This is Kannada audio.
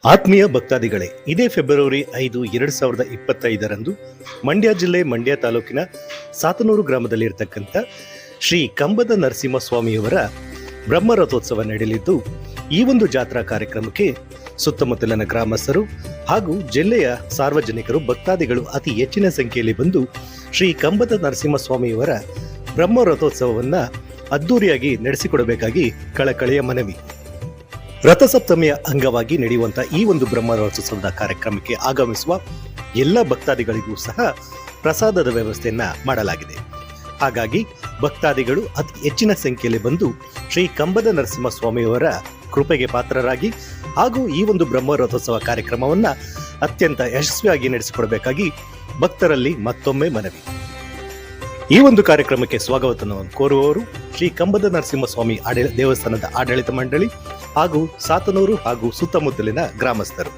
ಆತ್ಮೀಯ ಭಕ್ತಾದಿಗಳೇ, ಇದೇ ಫೆಬ್ರವರಿ 5, 2025ರಂದು ಮಂಡ್ಯ ಜಿಲ್ಲೆ ಮಂಡ್ಯ ತಾಲೂಕಿನ ಸಾತನೂರು ಗ್ರಾಮದಲ್ಲಿರ್ತಕ್ಕಂಥ ಶ್ರೀ ಕಂಬದ ನರಸಿಂಹಸ್ವಾಮಿಯವರ ಬ್ರಹ್ಮರಥೋತ್ಸವ ನಡೆಯಲಿದ್ದು, ಈ ಒಂದು ಜಾತ್ರಾ ಕಾರ್ಯಕ್ರಮಕ್ಕೆ ಸುತ್ತಮುತ್ತಲಿನ ಗ್ರಾಮಸ್ಥರು ಹಾಗೂ ಜಿಲ್ಲೆಯ ಸಾರ್ವಜನಿಕರು ಭಕ್ತಾದಿಗಳು ಅತಿ ಹೆಚ್ಚಿನ ಸಂಖ್ಯೆಯಲ್ಲಿ ಬಂದು ಶ್ರೀ ಕಂಬದ ನರಸಿಂಹಸ್ವಾಮಿಯವರ ಬ್ರಹ್ಮರಥೋತ್ಸವವನ್ನ ಅದ್ದೂರಿಯಾಗಿ ನಡೆಸಿಕೊಡಬೇಕಾಗಿ ಕಳಕಳಿಯ ಮನವಿ. ರಥಸಪ್ತಮಿಯ ಅಂಗವಾಗಿ ನಡೆಯುವಂತಹ ಈ ಒಂದು ಬ್ರಹ್ಮರಥೋತ್ಸವದ ಕಾರ್ಯಕ್ರಮಕ್ಕೆ ಆಗಮಿಸುವ ಎಲ್ಲ ಭಕ್ತಾದಿಗಳಿಗೂ ಸಹ ಪ್ರಸಾದದ ವ್ಯವಸ್ಥೆಯನ್ನ ಮಾಡಲಾಗಿದೆ. ಹಾಗಾಗಿ ಭಕ್ತಾದಿಗಳು ಅತಿ ಹೆಚ್ಚಿನ ಸಂಖ್ಯೆಯಲ್ಲಿ ಬಂದು ಶ್ರೀ ಕಂಬದ ನರಸಿಂಹಸ್ವಾಮಿಯವರ ಕೃಪೆಗೆ ಪಾತ್ರರಾಗಿ ಹಾಗೂ ಈ ಒಂದು ಬ್ರಹ್ಮರಥೋತ್ಸವ ಕಾರ್ಯಕ್ರಮವನ್ನ ಅತ್ಯಂತ ಯಶಸ್ವಿಯಾಗಿ ನಡೆಸಿಕೊಡಬೇಕಾಗಿ ಭಕ್ತರಲ್ಲಿ ಮತ್ತೊಮ್ಮೆ ಮನವಿ. ಈ ಒಂದು ಕಾರ್ಯಕ್ರಮಕ್ಕೆ ಸ್ವಾಗತವನ್ನು ಕೋರುವವರು ಶ್ರೀ ಕಂಬದ ನರಸಿಂಹಸ್ವಾಮಿ ದೇವಸ್ಥಾನದ ಆಡಳಿತ ಮಂಡಳಿ ಹಾಗೂ ಸಾತನೂರು ಹಾಗೂ ಸುತ್ತಮುತ್ತಲಿನ ಗ್ರಾಮಸ್ಥರು.